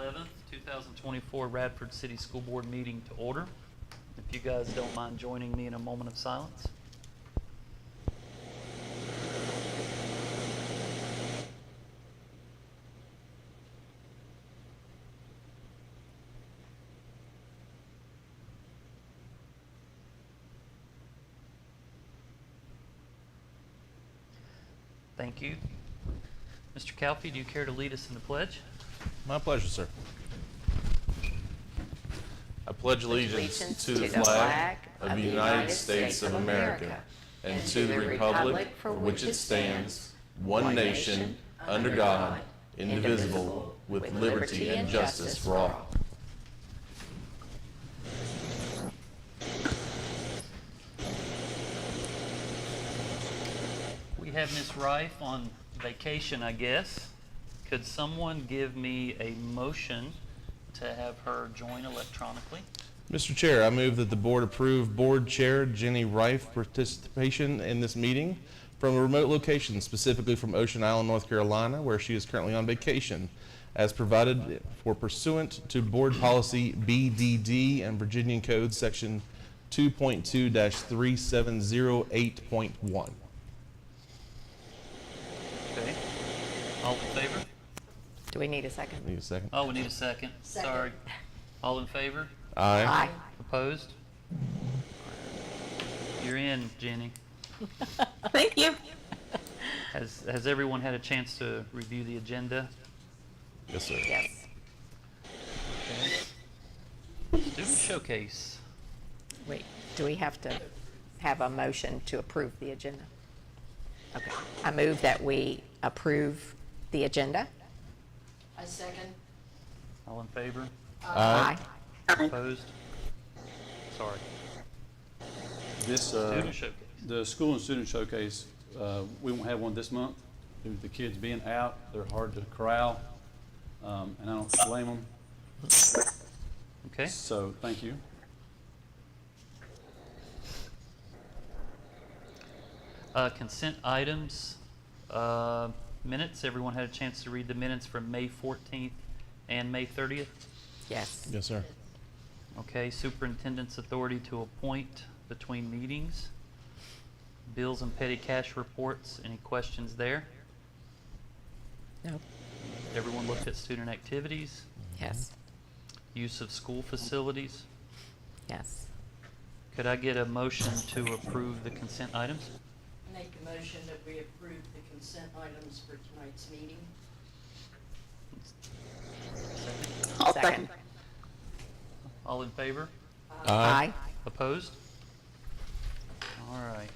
11th, 2024 Radford City School Board meeting to order. If you guys don't mind joining me in a moment of silence. Thank you. Mr. Calfee, do you care to lead us in the pledge? My pleasure, sir. I pledge allegiance to the flag of the United States of America and to the republic for which it stands, one nation, under God, indivisible, with liberty and justice for all. We have Ms. Rife on vacation, I guess. Could someone give me a motion to have her join electronically? Mr. Chair, I move that the board approve Board Chair Jenny Rife participation in this meeting from a remote location, specifically from Ocean Island, North Carolina, where she is currently on vacation, as provided for pursuant to Board Policy BDD and Virginia Code Section 2.2-3708.1. Okay. All in favor? Do we need a second? Need a second? Oh, we need a second. Sorry. All in favor? Aye. Opposed? You're in, Jenny. Thank you. Has everyone had a chance to review the agenda? Yes, sir. Yes. Okay. Student showcase. Wait, do we have to have a motion to approve the agenda? Okay. I move that we approve the agenda. I second. All in favor? Aye. Opposed? Sorry. This, Student showcase. the school and student showcase, we won't have one this month due to the kids being out. They're hard to corral, and I don't blame them. Okay. So, thank you. Consent items, minutes. Everyone had a chance to read the minutes from May 14th and May 30th? Yes. Yes, sir. Okay, superintendent's authority to appoint between meetings. Bills and petty cash reports. Any questions there? No. Everyone looked at student activities. Yes. Use of school facilities. Yes. Could I get a motion to approve the consent items? Make a motion that we approve the consent items for tonight's meeting. Second. All in favor? Aye. Opposed? All right.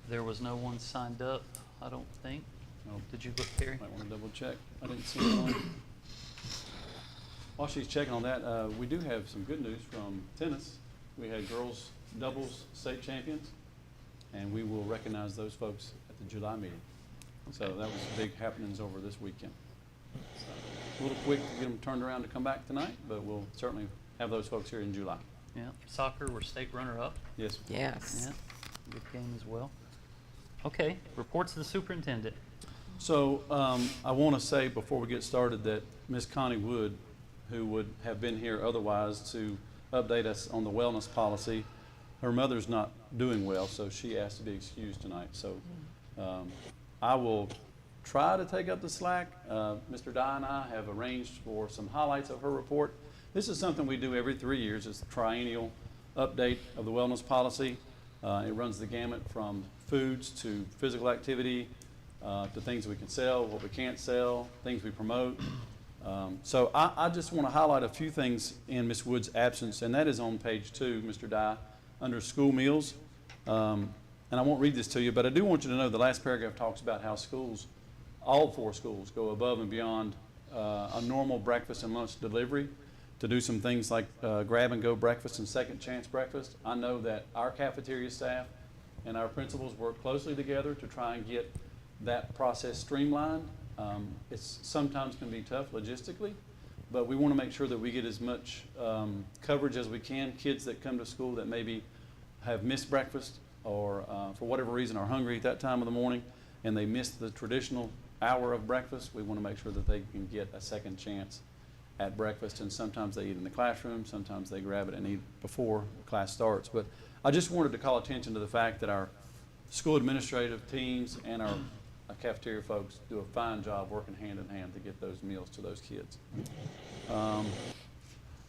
There was no one signed up, I don't think. No. Did you look, Terry? Might want to double check. I didn't see one. While she's checking on that, we do have some good news from tennis. We had girls doubles state champions, and we will recognize those folks at the July meeting. So that was big happenings over this weekend. So, a little quick to get them turned around to come back tonight, but we'll certainly have those folks here in July. Yeah. Soccer, we're state runner-up. Yes. Yes. Yeah. Good game as well. Okay. Reports of the superintendent. So I want to say before we get started that Ms. Connie Wood, who would have been here otherwise to update us on the wellness policy, her mother's not doing well, so she asked to be excused tonight. So I will try to take up the slack. Mr. Dye and I have arranged for some highlights of her report. This is something we do every 3 years. It's the triennial update of the wellness policy. It runs the gamut from foods to physical activity, to things we can sell, what we can't sell, things we promote. So I just want to highlight a few things in Ms. Wood's absence, and that is on page 2, Mr. Dye, under school meals. And I won't read this to you, but I do want you to know the last paragraph talks about how schools, all 4 schools, go above and beyond a normal breakfast and lunch delivery to do some things like grab-and-go breakfast and second chance breakfast. I know that our cafeteria staff and our principals work closely together to try and get that process streamlined. It's sometimes can be tough logistically, but we want to make sure that we get as much coverage as we can. Kids that come to school that maybe have missed breakfast or for whatever reason are hungry at that time of the morning and they miss the traditional hour of breakfast, we want to make sure that they can get a second chance at breakfast. And sometimes they eat in the classroom, sometimes they grab it and eat before class starts. But I just wanted to call attention to the fact that our school administrative teams and our cafeteria folks do a fine job working hand in hand to get those meals to those kids.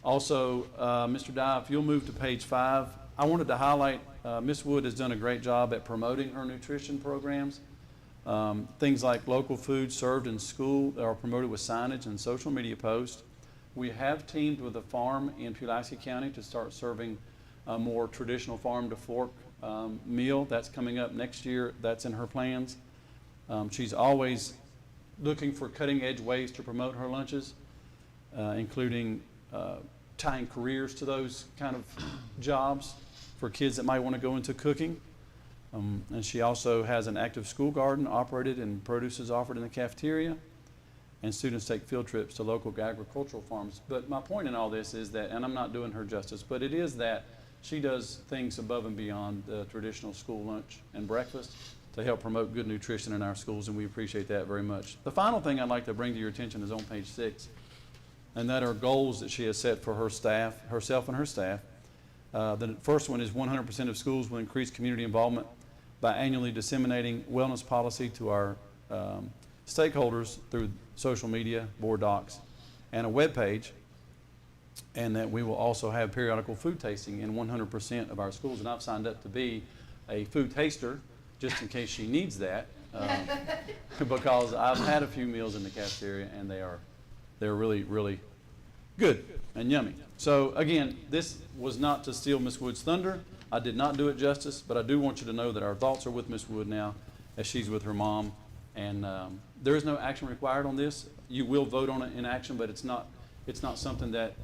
Also, Mr. Dye, if you'll move to page 5, I wanted to highlight Ms. Wood has done a great job at promoting her nutrition programs. Things like local food served in school are promoted with signage and social media posts. We have teamed with a farm in Pulaski County to start serving a more traditional farm-to-fork meal. That's coming up next year. That's in her plans. She's always looking for cutting-edge ways to promote her lunches, including tying careers to those kind of jobs for kids that might want to go into cooking. And she also has an active school garden operated, and produce is offered in the cafeteria, and students take field trips to local agricultural farms. But my point in all this is that, and I'm not doing her justice, but it is that she does things above and beyond the traditional school lunch and breakfast to help promote good nutrition in our schools, and we appreciate that very much. The final thing I'd like to bring to your attention is on page 6, and that are goals that she has set for her staff, herself and her staff. The first one is 100% of schools will increase community involvement by annually disseminating wellness policy to our stakeholders through social media, board docs, and a web page, and that we will also have periodical food tasting in 100% of our schools. And I've signed up to be a food taster just in case she needs that, because I've had a few meals in the cafeteria and they're really, really good and yummy. So again, this was not to steal Ms. Wood's thunder. I did not do it justice, but I do want you to know that our thoughts are with Ms. Wood now as she's with her mom. And there is no action required on this. You will vote on it in action, but it's not something that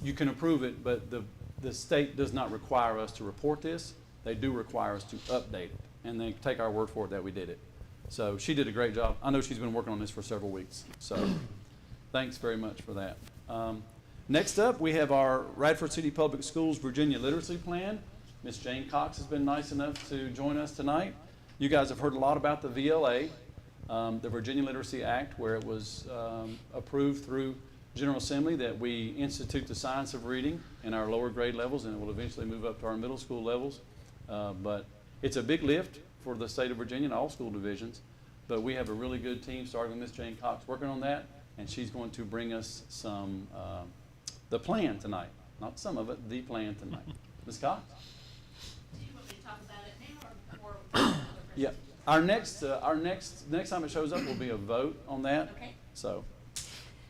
you can approve it, but the state does not require us to report this. They do require us to update it, and they take our word for it that we did it. So she did a great job. I know she's been working on this for several weeks. So thanks very much for that. Next up, we have our Radford City Public Schools Virginia Literacy Plan. Ms. Jane Cox has been nice enough to join us tonight. You guys have heard a lot about the VLA, the Virginia Literacy Act, where it was approved through General Assembly that we institute the science of reading in our lower grade levels, and it will eventually move up to our middle school levels. But it's a big lift for the state of Virginia and all school divisions. But we have a really good team starting with Ms. Jane Cox working on that, and she's going to bring us some the plan tonight. Not some of it, the plan tonight. Ms. Cox? Do you want me to talk about it now or Yeah. Our next time it shows up will be a vote on that. Okay. So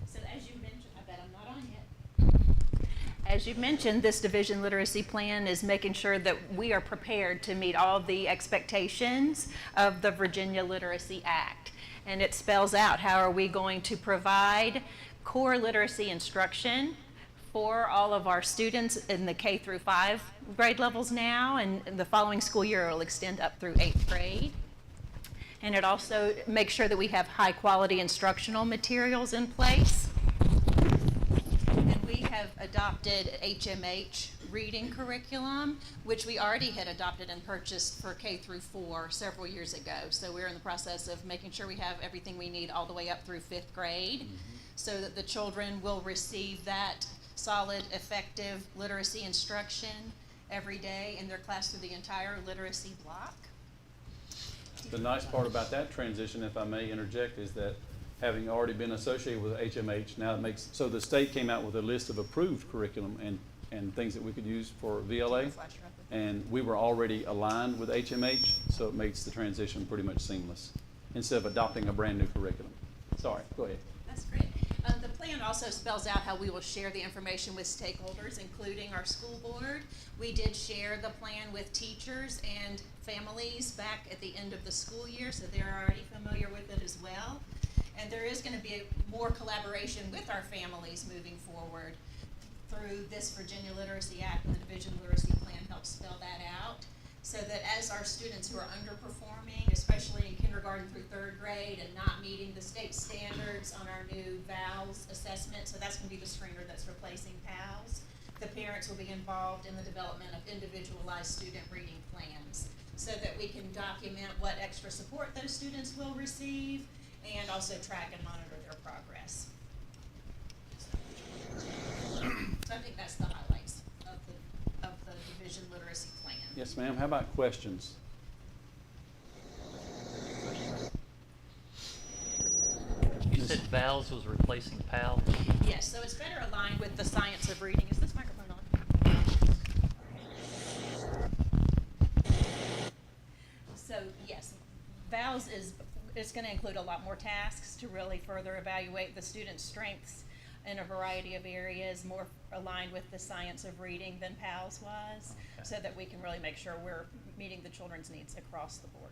as you mentioned, I bet I'm not on yet. As you mentioned, this division literacy plan is making sure that we are prepared to meet all the expectations of the Virginia Literacy Act. And it spells out how are we going to provide core literacy instruction for all of our students in the K through 5 grade levels now, and the following school year will extend up through 8th grade. And it also makes sure that we have high quality instructional materials in place. And we have adopted HMH reading curriculum, which we already had adopted and purchased for K through 4 several years ago. So we're in the process of making sure we have everything we need all the way up through 5th grade, so that the children will receive that solid, effective literacy instruction every day in their class through the entire literacy block. the nice part about that transition, if I may interject, is that having already been associated with HMH, now it makes, so the state came out with a list of approved curriculum and things that we could use for VLA, and we were already aligned with HMH, so it makes the transition pretty much seamless instead of adopting a brand new curriculum. Sorry, go ahead. That's great. The plan also spells out how we will share the information with stakeholders, including our school board. We did share the plan with teachers and families back at the end of the school year, so they're already familiar with it as well. And there is going to be more collaboration with our families moving forward through this Virginia Literacy Act, and the Division Literacy Plan helps spell that out, so that as our students who are underperforming, especially in kindergarten through 3rd grade and not meeting the state standards on our new VALS assessment, so that's going to be the screener that's replacing PALS, the parents will be involved in the development of individualized student reading plans so that we can document what extra support those students will receive and also track and monitor their progress. So I think that's the highlights of the division literacy plan. Yes, ma'am. How about questions? You said VALS was replacing PAL? Yes, so it's better aligned with the science of reading. Is this microphone on? So yes, VALS is going to include a lot more tasks to really further evaluate the student's strengths in a variety of areas, more aligned with the science of reading than PALS was, Okay. so that we can really make sure we're meeting the children's needs across the board.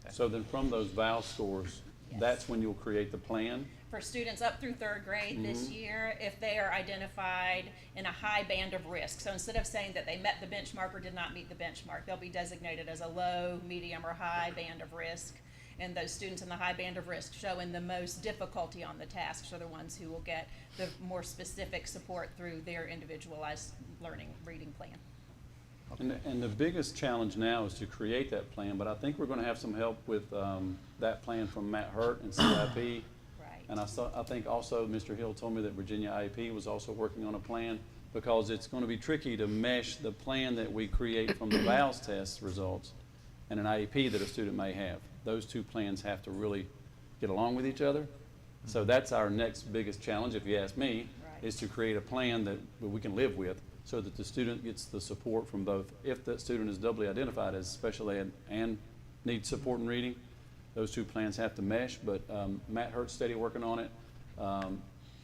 Okay. So then from those VAL scores, Yes. that's when you'll create the plan? For students up through third grade this year, if they are identified in a high band of risk. So instead of saying that they met the benchmark or did not meet the benchmark, they'll be designated as a low, medium, or high band of risk. And those students in the high band of risk showing the most difficulty on the tasks are the ones who will get the more specific support through their individualized learning reading plan. And the biggest challenge now is to create that plan, but I think we're going to have some help with that plan from Matt Hurt and CIP. Right. And I think also Mr. Hill told me that Virginia IEP was also working on a plan, because it's going to be tricky to mesh the plan that we create from the VALS test results and an IEP that a student may have. Those two plans have to really get along with each other. So that's our next biggest challenge, if you ask me, Right. is to create a plan that we can live with, so that the student gets the support from both. If that student is doubly identified as special ed and needs support in reading, those two plans have to mesh, but Matt Hurt's steady working on it.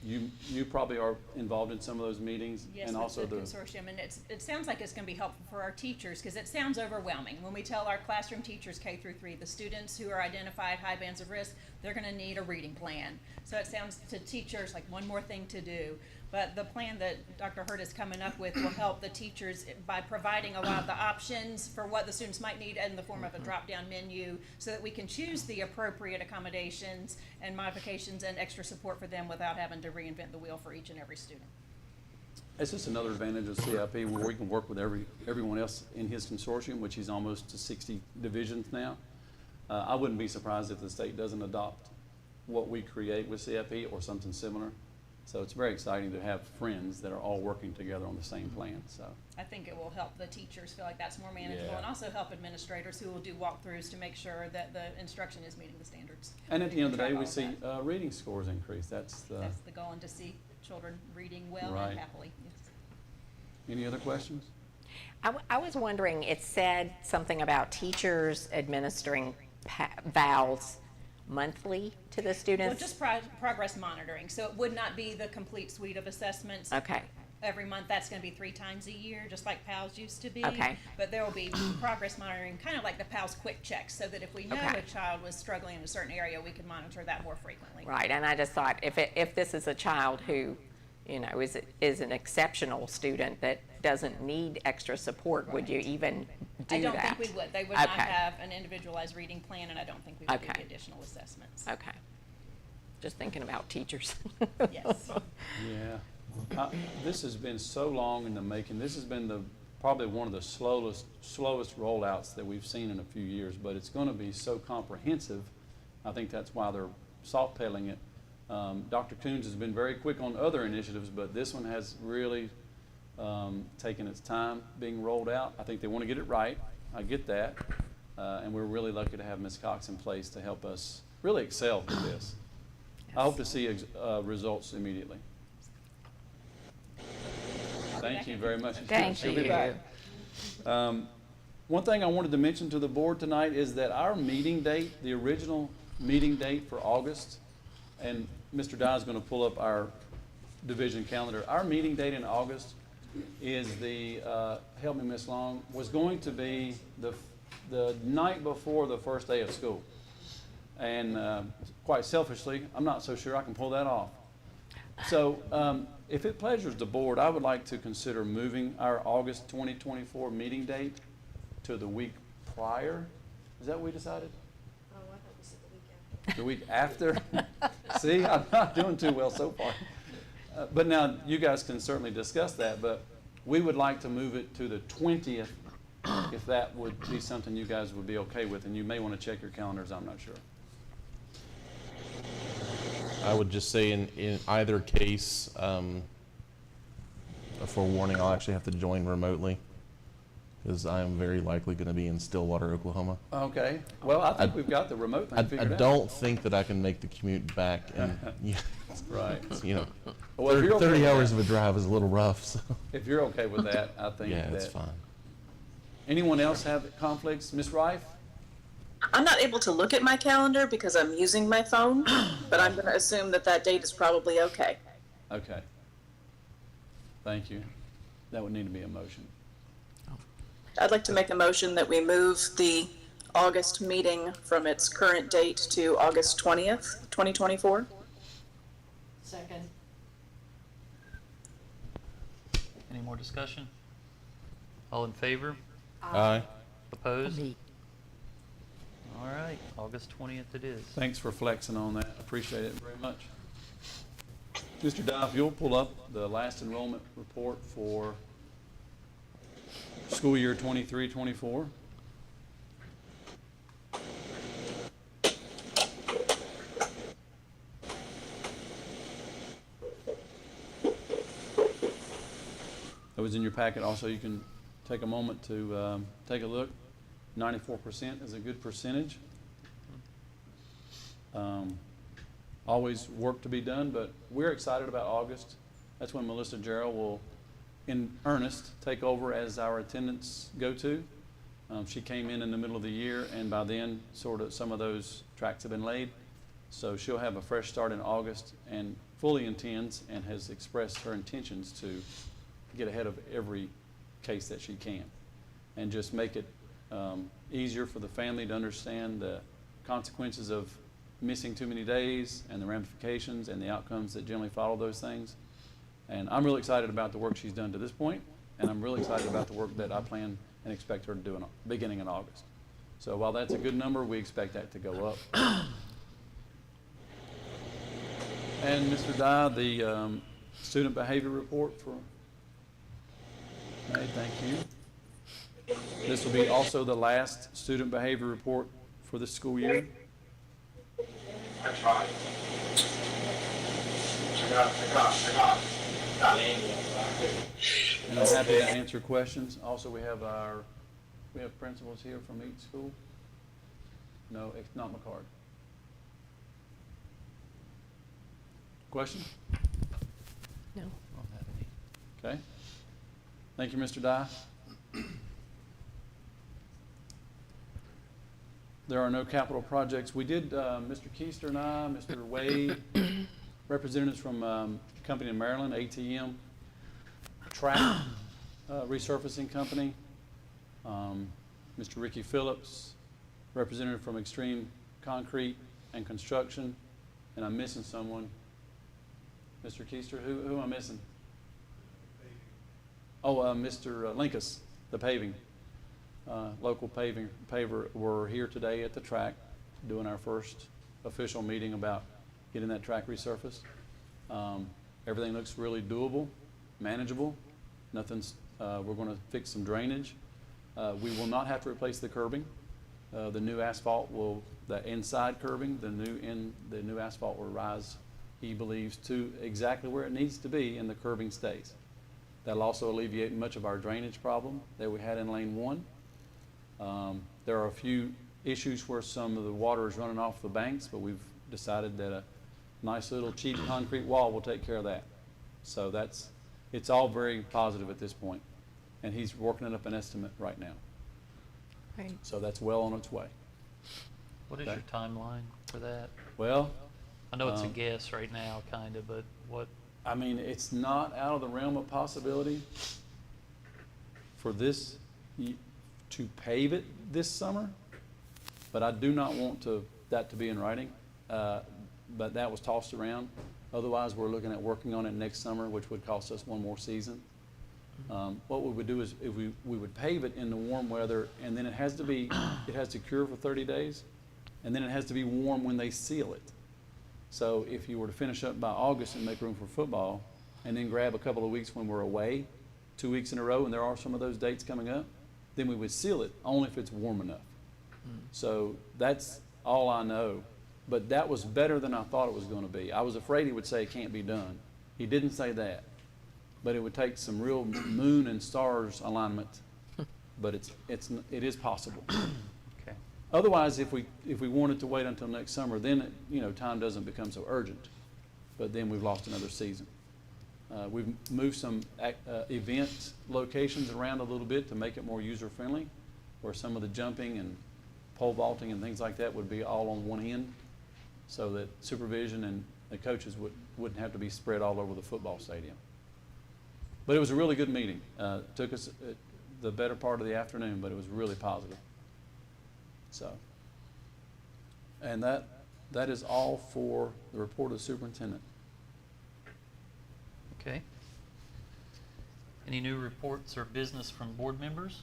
You probably are involved in some of those meetings, Yes, and with also the consortium, and it sounds like it's going to be helpful for our teachers, because it sounds overwhelming. When we tell our classroom teachers K through 3, the students who are identified high bands of risk, they're going to need a reading plan. So it sounds to teachers like one more thing to do. But the plan that Dr. Hurt is coming up with will help the teachers by providing a lot of the options for what the students might need in the form of a drop-down menu, so that we can choose the appropriate accommodations and modifications and extra support for them without having to reinvent the wheel for each and every student. it's just another advantage of CIP, where we can work with everyone else in his consortium, which he's almost to 60 divisions now. I wouldn't be surprised if the state doesn't adopt what we create with CIP or something similar. So it's very exciting to have friends that are all working together on the same plan, so. I think it will help the teachers feel like that's more manageable, Yeah. and also help administrators who will do walkthroughs to make sure that the instruction is meeting the standards. And at the end of the day, Track we all see that. reading scores increase. That's That's the goal, and to see children reading well Right. and happily. Yes. any other questions? I was wondering, it said something about teachers administering VALs monthly to the Well, students? just progress monitoring, so it would not be the complete suite of assessments. Okay, Every month, that's gonna be 3 times a year, just like PALS used to be. Okay. But there will be progress monitoring, kind of like the PALS quick checks, so that if we know Okay. a child was struggling in a certain area, we can monitor that more frequently. right, and I just thought, if this is a child who, you know, is an exceptional student that doesn't need extra support, would you even do that? I don't think we would. They would not Okay. have an individualized reading plan, and I don't think we would do Okay. the additional assessments. Okay, just thinking about teachers. Yes. Yeah. This has been so long in the making. This has been probably one of the slowest rollouts that we've seen in a few years, but it's going to be so comprehensive. I think that's why they're soft pedaling it. Dr. Coons has been very quick on other initiatives, but this one has really taken its time being rolled out. I think they want to get it right. I get that. And we're really lucky to have Ms. Cox in place to help us really excel with this. I hope to see results immediately. Thank you very much. Thank She'll be you. back. One thing I wanted to mention to the board tonight is that our meeting date, the original meeting date for August, and Mr. Dye is going to pull up our division calendar. Our meeting date in August is help me, Ms. Long, was going to be the night before the first day of school. And quite selfishly, I'm not so sure I can pull that off. So if it pleasures the board, I would like to consider moving our August 2024 meeting date to the week prior. Is that what we decided? Oh, I thought we said the week The after. week after? See, I'm not doing too well so far. But now, you guys can certainly discuss that, but we would like to move it to the 20th if that would be something you guys would be okay with, and you may want to check your calendars, I'm not sure. I would just say in either case, a forewarning, I'll actually have to join remotely because I am very likely going to be in Stillwater, Oklahoma. Okay, well, I think we've got the remote thing I figured out. don't think that I can make the commute back, and Right. you know, Well, if you're okay 30 with hours that- of a drive is a little rough. So If you're okay with that, I think yeah, that. it's fine. Anyone else have conflicts? Ms. Rife? I'm not able to look at my calendar because I'm using my phone, but I'm going to assume that that date is probably okay. Okay. Thank you. That would need to be a motion. I'd like to make a motion that we move the August meeting from its current date to August 20th, 2024. Second. Any more discussion? All in favor? Aye. Opposed? Me. All right, August 20th it is. Thanks for flexing on that. Appreciate it very much. Mr. Dye, if you'll pull up the last enrollment report for school year 23-24. That was in your packet. Also, you can take a moment to take a look. 94% is a good percentage. Always work to be done, but we're excited about August. That's when Melissa Gerald will, in earnest, take over as our attendance go-to. She came in the middle of the year, and by then, sort of, some of those tracks have been laid. So she'll have a fresh start in August and fully intends and has expressed her intentions to get ahead of every case that she can and just make it easier for the family to understand the consequences of missing too many days and the ramifications and the outcomes that generally follow those things. And I'm really excited about the work she's done to this point, and I'm really excited about the work that I plan and expect her to do beginning in August. So while that's a good number, we expect that to go up. And Mr. Dye, the student behavior report for May, thank you. This will be also the last student behavior report for the school year. That's right. And I'm happy to answer questions. Also, we have principals here from each school. No, it's not McCard. Question? No. I don't have any. Okay. Thank you, Mr. Dye. There are no capital projects. We did, Mr. Keister and I, Mr. Wade, representatives from a company in Maryland, ATM, Track Resurfacing Company, Mr. Ricky Phillips, representative from Extreme Concrete and Construction, and I'm missing someone. Mr. Keister, who am I missing? Oh, Mr. Linkus, the paving. Local paver were here today at the track doing our first official meeting about getting that track resurfaced. Everything looks really doable, manageable. Nothing's, we're going to fix some drainage. We will not have to replace the curbing. The new asphalt will, the inside curbing, the new asphalt will rise, he believes, to exactly where it needs to be, and the curbing stays. That'll also alleviate much of our drainage problem that we had in lane 1. There are a few issues where some of the water is running off the banks, but we've decided that a nice little cheap concrete wall will take care of that. So it's all very positive at this point. And he's working up an estimate right now. Right. So that's well on its way. What is Okay. your timeline for that? Well, I know it's a guess right now, kind of, but what? I mean, it's not out of the realm of possibility for this, to pave it this summer, but I do not want that to be in writing. But that was tossed around. Otherwise, we're looking at working on it next summer, which would cost us one more season. What we would do is if we would pave it in the warm weather, and then it has to cure for 30 days, and then it has to be warm when they seal it. So if you were to finish up by August and make room for football, and then grab a couple of weeks when we're away, 2 weeks in a row, and there are some of those dates coming up, then we would seal it only if it's warm enough. So that's all I know. But that was better than I thought it was going to be. I was afraid he would say it can't be done. He didn't say that. But it would take some real moon and stars alignment. But it is possible. Okay. Otherwise, if we wanted to wait until next summer, then time doesn't become so urgent. But then we've lost another season. We've moved some event locations around a little bit to make it more user-friendly, where some of the jumping and pole vaulting and things like that would be all on one end, so that supervision and the coaches wouldn't have to be spread all over the football stadium. But it was a really good meeting. Took us the better part of the afternoon, but it was really positive. So, and that is all for the report of the superintendent. Okay. Any new reports or business from board members?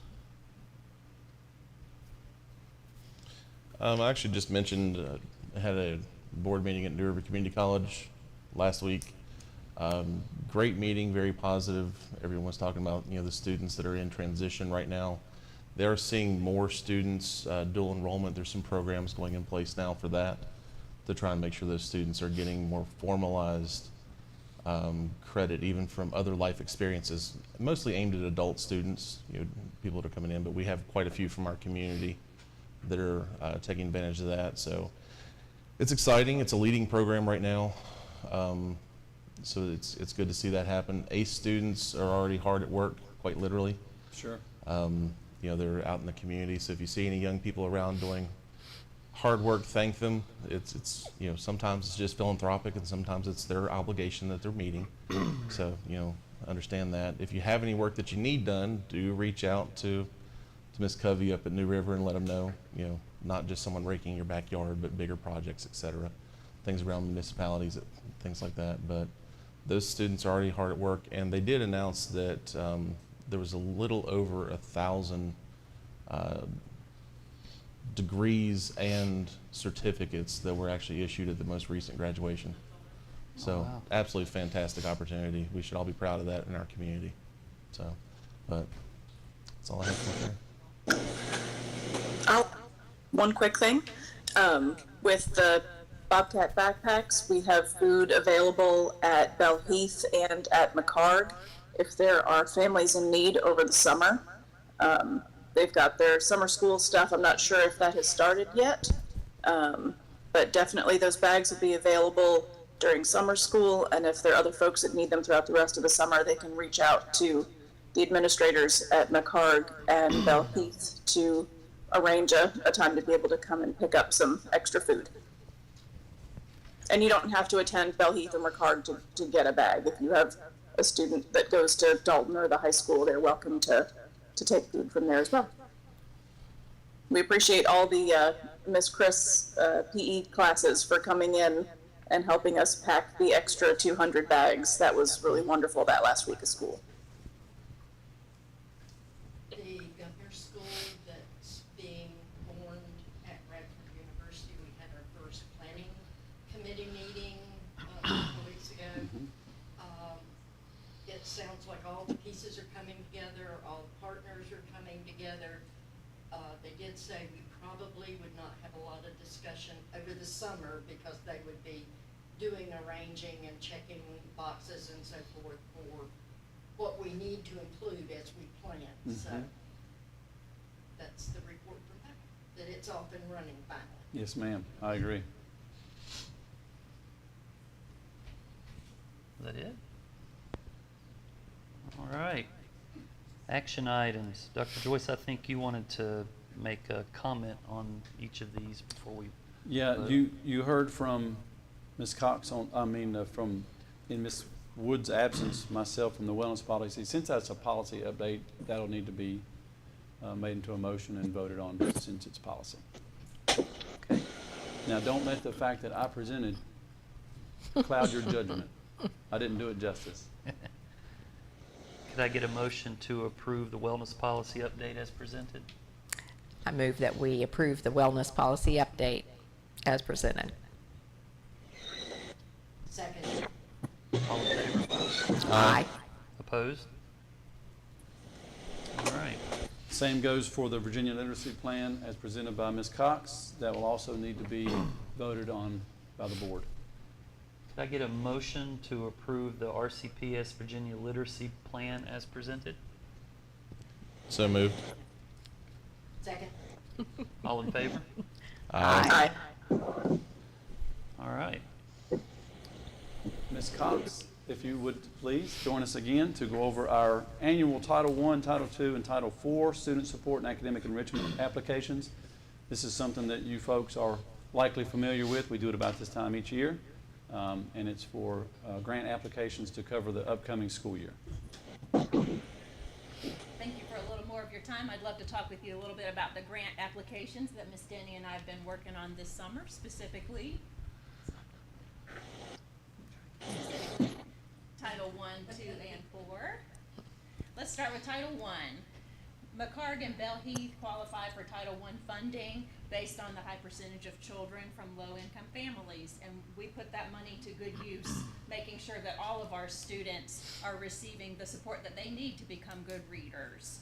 I actually just mentioned, I had a board meeting at New River Community College last week. Great meeting, very positive. Everyone was talking about, the students that are in transition right now. They're seeing more students, dual enrollment. There's some programs going in place now for that, to try and make sure those students are getting more formalized credit, even from other life experiences, mostly aimed at adult students, people that are coming in, but we have quite a few from our community that are taking advantage of that. So it's exciting. It's a leading program right now. So it's good to see that happen. ACE students are already hard at work, quite literally. Sure. They're out in the community. So if you see any young people around doing hard work, thank them. It's sometimes it's just philanthropic, and sometimes it's their obligation that they're meeting. So understand that. If you have any work that you need done, do reach out to Ms. Covey up at New River and let them know. Not just someone raking your backyard, but bigger projects, etc. Things around municipalities, things like that. But those students are already hard at work, and they did announce that there was a little over 1,000 degrees and certificates that were actually issued at the most recent graduation. So wow. Absolutely fantastic opportunity. We should all be proud of that in our community. So, but that's all I have for there. One quick thing. With the Bobcat backpacks, we have food available at Bell Heath and at McCarg. If there are families in need over the summer, they've got their summer school stuff. I'm not sure if that has started yet, but definitely those bags will be available during summer school. And if there are other folks that need them throughout the rest of the summer, they can reach out to the administrators at McCarg and Bell Heath to arrange a time to be able to come and pick up some extra food. And you don't have to attend Bell Heath or McCarg to get a bag. If you have a student that goes to Dalton or the high school, they're welcome to take food from there as well. We appreciate all the Miss Chris PE classes for coming in and helping us pack the extra 200 bags. That was really wonderful that last week of school. The governor's school that's being born at Radford University, we had our first planning committee meeting a couple weeks ago. It sounds like all the pieces are coming together, all the partners are coming together. They did say we probably would not have a lot of discussion over the summer because they would be doing arranging and checking boxes and so forth for what we need to include as we plan. So that's the report from that it's off and running finally. Yes, ma'am. I agree. Is that it? All right. Action items. Dr. Joyce, I think you wanted to make a comment on each of these before we Yeah, vote. you heard from Ms. Cox from in Ms. Wood's absence, myself from the wellness policy. Since that's a policy update, that'll need to be made into a motion and voted on since it's policy. Okay. Now, don't let the fact that I presented cloud your judgment. I didn't do it justice. Could I get a motion to approve the wellness policy update as presented? I move that we approve the wellness policy update as presented. Second. All in favor? Aye. Opposed? All right. Same goes for the Virginia Literacy Plan as presented by Ms. Cox. That will also need to be voted on by the board. Could I get a motion to approve the RCPS Virginia Literacy Plan as presented? So moved. Second. All in favor? Aye. All right. Ms. Cox, if you would please join us again to go over our annual Title I, Title II, and Title IV student support and academic enrichment applications. This is something that you folks are likely familiar with. We do it about this time each year, and it's for grant applications to cover the upcoming school year. Thank you for a little more of your time. I'd love to talk with you a little bit about the grant applications that Ms. Denny and I have been working on this summer, specifically Title I, II, and IV. Let's start with Title I. McCarg and Bell Heath qualify for Title I funding based on the high percentage of children from low-income families, and we put that money to good use, making sure that all of our students are receiving the support that they need to become good readers.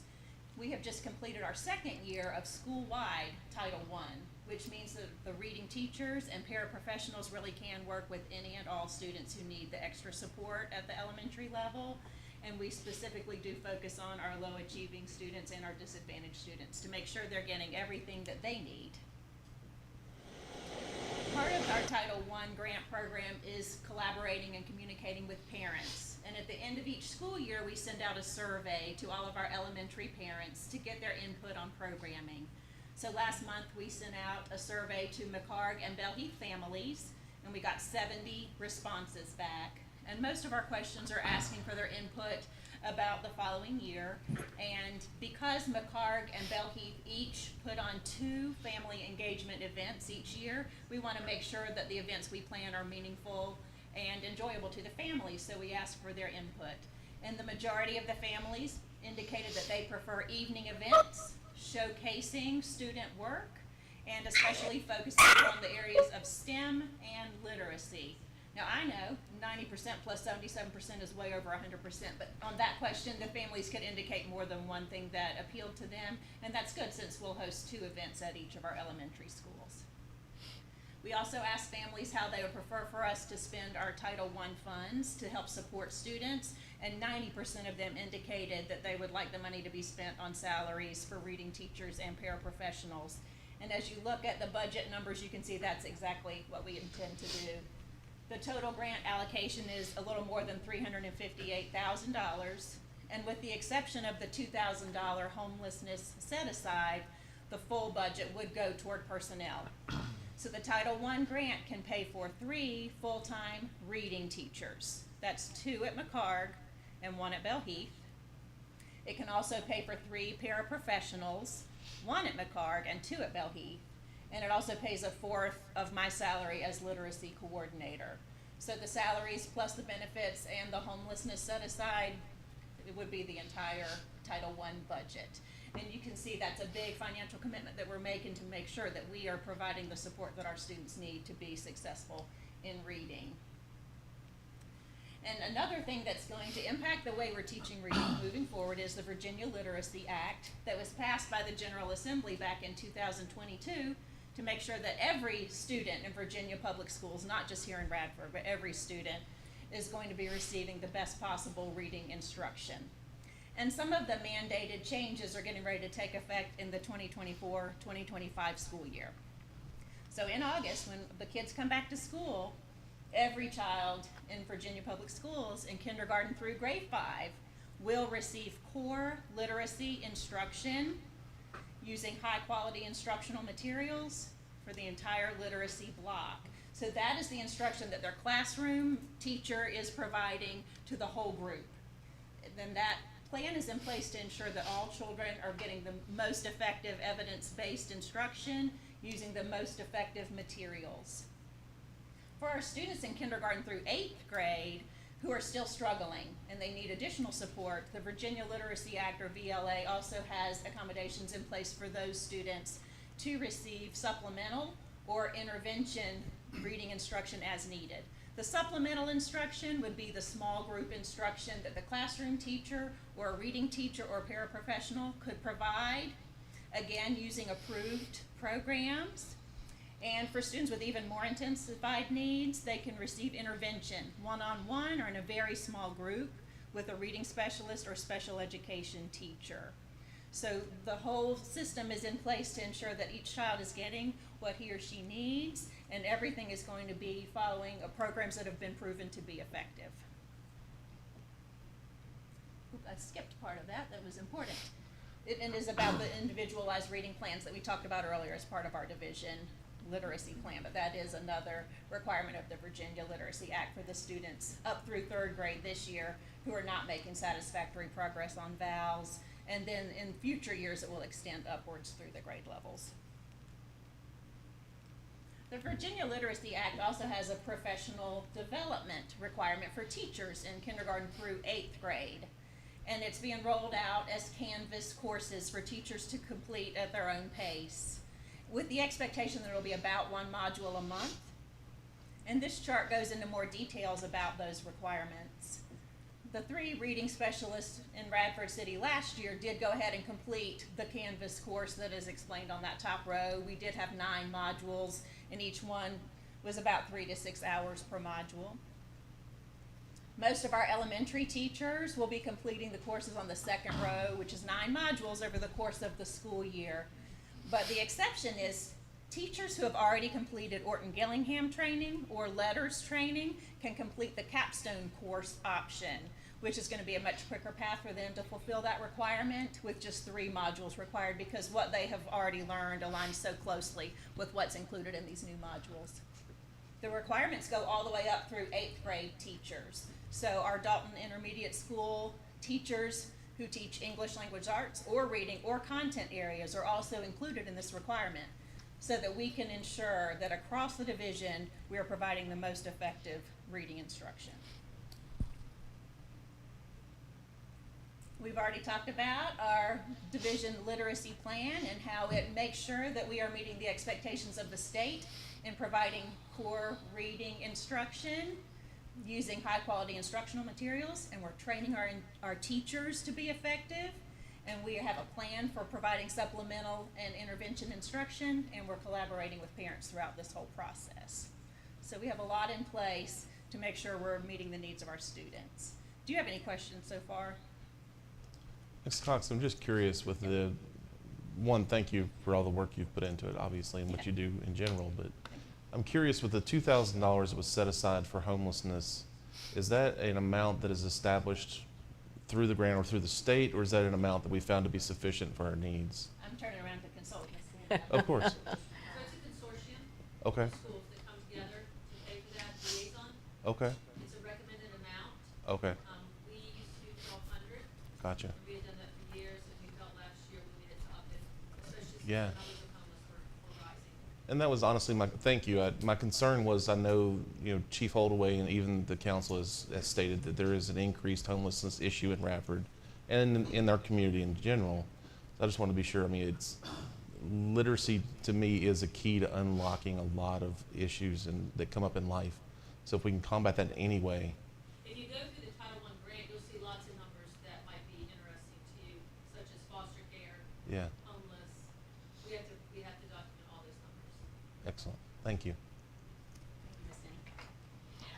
We have just completed our second year of school-wide Title I, which means that the reading teachers and paraprofessionals really can work with any and all students who need the extra support at the elementary level. And we specifically do focus on our low achieving students and our disadvantaged students to make sure they're getting everything that they need. Part of our Title I grant program is collaborating and communicating with parents. And at the end of each school year, we send out a survey to all of our elementary parents to get their input on programming. So last month, we sent out a survey to McCarg and Bell Heath families, and we got 70 responses back. And most of our questions are asking for their input about the following year. And because McCarg and Bell Heath each put on 2 family engagement events each year, we want to make sure that the events we plan are meaningful and enjoyable to the families, so we ask for their input. And the majority of the families indicated that they prefer evening events, showcasing student work, and especially focusing on the areas of STEM and literacy. Now, I know 90% plus 77% is way over 100%, but on that question, the families could indicate more than one thing that appealed to them, and that's good since we'll host 2 events at each of our elementary schools. We also asked families how they would prefer for us to spend our Title I funds to help support students, and 90% of them indicated that they would like the money to be spent on salaries for reading teachers and paraprofessionals. And as you look at the budget numbers, you can see that's exactly what we intend to do. The total grant allocation is a little more than $358,000, and with the exception of the $2,000 homelessness set aside, the full budget would go toward personnel. So the Title I grant can pay for 3 full-time reading teachers. That's 2 at McCarg and 1 at Bell Heath. It can also pay for 3 paraprofessionals, 1 at McCarg and 2 at Bell Heath. And it also pays 1/4 of my salary as literacy coordinator. So the salaries plus the benefits and the homelessness set aside, it would be the entire Title I budget. And you can see that's a big financial commitment that we're making to make sure that we are providing the support that our students need to be successful in reading. And another thing that's going to impact the way we're teaching reading moving forward is the Virginia Literacy Act that was passed by the General Assembly back in 2022 to make sure that every student in Virginia public schools, not just here in Radford, but every student is going to be receiving the best possible reading instruction. And some of the mandated changes are getting ready to take effect in the 2024-2025 school year. So in August, when the kids come back to school, every child in Virginia public schools in kindergarten through grade 5 will receive core literacy instruction using high-quality instructional materials for the entire literacy block. So that is the instruction that their classroom teacher is providing to the whole group. And then that plan is in place to ensure that all children are getting the most effective evidence-based instruction using the most effective materials. For our students in kindergarten through 8th grade who are still struggling and they need additional support, the Virginia Literacy Act, or VLA, also has accommodations in place for those students to receive supplemental or intervention reading instruction as needed. The supplemental instruction would be the small group instruction that the classroom teacher or a reading teacher or paraprofessional could provide, again, using approved programs. And for students with even more intensified needs, they can receive intervention one-on-one or in a very small group with a reading specialist or special education teacher. So the whole system is in place to ensure that each child is getting what he or she needs, and everything is going to be following programs that have been proven to be effective. Oop, I skipped part of that. That was important. It is about the individualized reading plans that we talked about earlier as part of our division literacy plan, but that is another requirement of the Virginia Literacy Act for the students up through 3rd grade this year who are not making satisfactory progress on vowels, and then in future years it will extend upwards through the grade levels. The Virginia Literacy Act also has a professional development requirement for teachers in kindergarten through 8th grade, and it's being rolled out as Canvas courses for teachers to complete at their own pace, with the expectation that it'll be about 1 module a month. And this chart goes into more details about those requirements. The 3 reading specialists in Radford City last year did go ahead and complete the Canvas course that is explained on that top row. We did have 9 modules, and each one was about 3 to 6 hours per module. Most of our elementary teachers will be completing the courses on the 2nd row, which is 9 modules over the course of the school year. But the exception is teachers who have already completed Orton-Gillingham training or letters training can complete the capstone course option, which is going to be a much quicker path for them to fulfill that requirement with just 3 modules required, because what they have already learned aligns so closely with what's included in these new modules. The requirements go all the way up through 8th grade teachers. So our Dalton Intermediate School teachers who teach English language arts or reading or content areas are also included in this requirement, so that we can ensure that across the division we are providing the most effective reading instruction. We've already talked about our division literacy plan and how it makes sure that we are meeting the expectations of the state in providing core reading instruction using high quality instructional materials, and we're training our teachers to be effective, and we have a plan for providing supplemental and intervention instruction, and we're collaborating with parents throughout this whole process. So we have a lot in place to make sure we're meeting the needs of our students. Do you have any questions so far? Ms. Cox, I'm just curious with the, one, thank you for all the work you've put into it, obviously, and what you do in general, but I'm curious, with the $2,000 that was set aside for homelessness, is that an amount that is established through the grant or through the state, or is that an amount that we found to be sufficient for our needs? I'm turning around to consult Ms. Of course. So it's a consortium Okay. of schools that come together to pay for that liaison. Okay. It's a recommended amount. Okay. We used to do 1,200. Gotcha. We had done that for years, and we felt last year we needed to up it, especially since Yeah. the numbers of homeless were rising. And that was honestly my, thank you. My concern was, I know, Chief Holdaway and even the council has stated that there is an increased homelessness issue in Radford and in our community in general. So I just want to be sure. I mean, it's literacy to me is a key to unlocking a lot of issues that come up in life. So if we can combat that in any way. If you go through the Title I grant, you'll see lots of numbers that might be interesting to you, such as foster care, Yeah. homeless. We have to document all those numbers. Excellent. Thank you.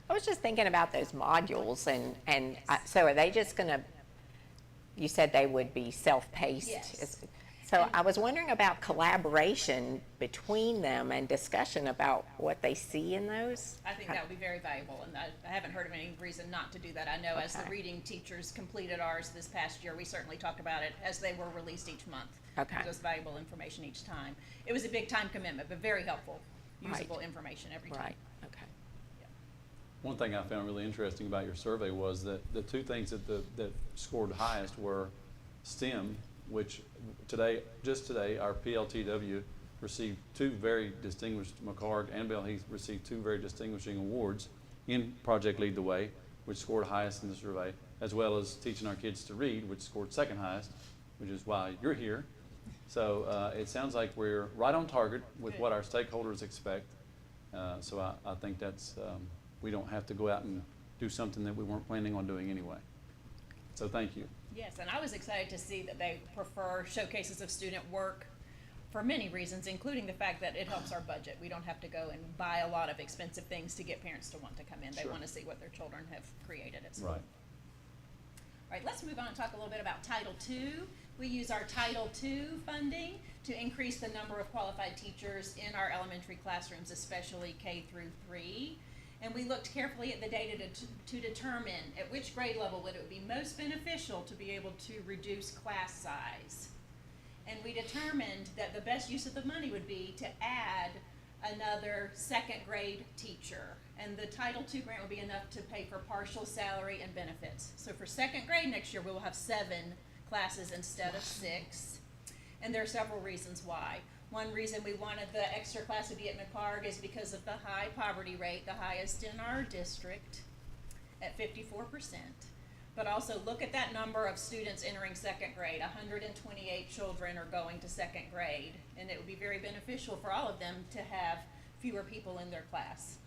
I was just thinking about those modules, so are they just gonna, you said they would be self-paced? Yes. So I was wondering about collaboration between them and discussion about what they see in those? I think that would be very valuable, and I haven't heard of any reason not to do that. I know as the Okay. reading teachers completed ours this past year, we certainly talked about it as they were released each month. Okay. It was valuable information each time. It was a big time commitment, but very helpful, usable Right. information every time. Right, okay. One thing I found really interesting about your survey was that the 2 things that scored highest were STEM, which just today, our PLTW received 2 very distinguished, McCarg and Bell Heath received 2 very distinguishing awards in Project Lead the Way, which scored highest in the survey, as well as teaching our kids to read, which scored 2nd highest, which is why you're here. So it sounds like we're right on target with what our stakeholders expect. So I think that's we don't have to go out and do something that we weren't planning on doing anyway. So thank you. Yes, and I was excited to see that they prefer showcases of student work for many reasons, including the fact that it helps our budget. We don't have to go and buy a lot of expensive things to get parents to want to come in. They Sure. want to see what their children have created at school. Right. All right, let's move on and talk a little bit about Title II. We use our Title II funding to increase the number of qualified teachers in our elementary classrooms, especially K through 3. And we looked carefully at the data to determine at which grade level would it be most beneficial to be able to reduce class size. And we determined that the best use of the money would be to add another second grade teacher. And the Title II grant would be enough to pay for partial salary and benefits. So for second grade next year, we will have 7 classes instead of 6. And there are several reasons why. One reason we wanted the extra class to be at McCarg is because of the high poverty rate, the highest in our district at 54%. But also look at that number of students entering second grade. 128 children are going to second grade, and it would be very beneficial for all of them to have fewer people in their class.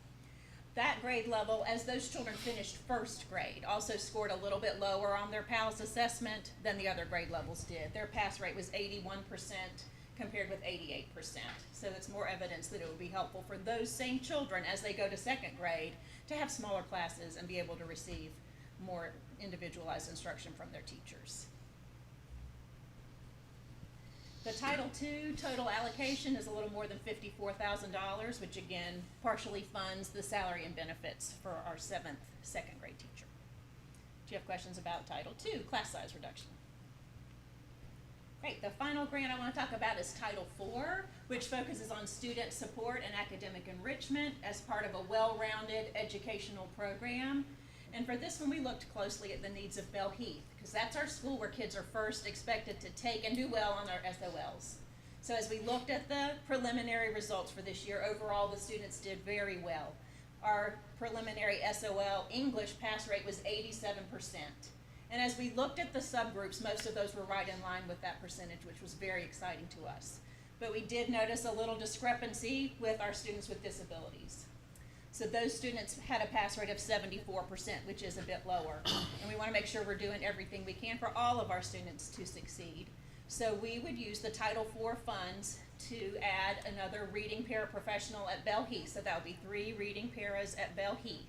That grade level, as those children finished first grade, also scored a little bit lower on their PALS assessment than the other grade levels did. Their pass rate was 81% compared with 88%. So that's more evidence that it would be helpful for those same children as they go to second grade to have smaller classes and be able to receive more individualized instruction from their teachers. The Title II total allocation is a little more than $54,000, which again partially funds the salary and benefits for our 7th second grade teacher. Do you have questions about Title II, class size reduction? Great, the final grant I want to talk about is Title IV, which focuses on student support and academic enrichment as part of a well-rounded educational program. And for this one, we looked closely at the needs of Belle Heath, because that's our school where kids are first expected to take and do well on their SOLs. So as we looked at the preliminary results for this year, overall the students did very well. Our preliminary SOL English pass rate was 87%. And as we looked at the subgroups, most of those were right in line with that percentage, which was very exciting to us. But we did notice a little discrepancy with our students with disabilities. So those students had a pass rate of 74%, which is a bit lower. And we want to make sure we're doing everything we can for all of our students to succeed. So we would use the Title IV funds to add another reading paraprofessional at Belle Heath. So that would be 3 reading paras at Belle Heath.